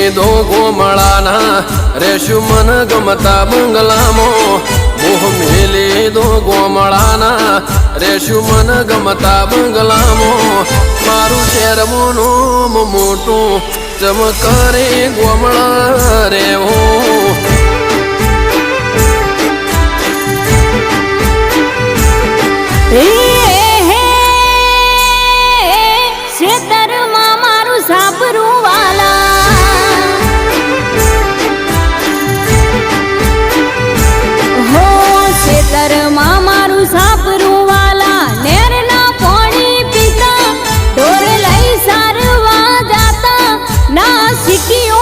લીધો ગોમળાના રેશું મન ગમતા બંગલામાં મોહ લીધો ગોમળાના રેશું મન ગમતા બંગલામાં મારું શેરમોનું મોટું ચમકરે ગોમળા રેવો ખેતરમાં મારું સાપરું વાલા હો ખેતરમાં મારું સાપરું વાલા નેરના પાણી પીતા ઢોર લઈ સારવા જાતા ના શીખી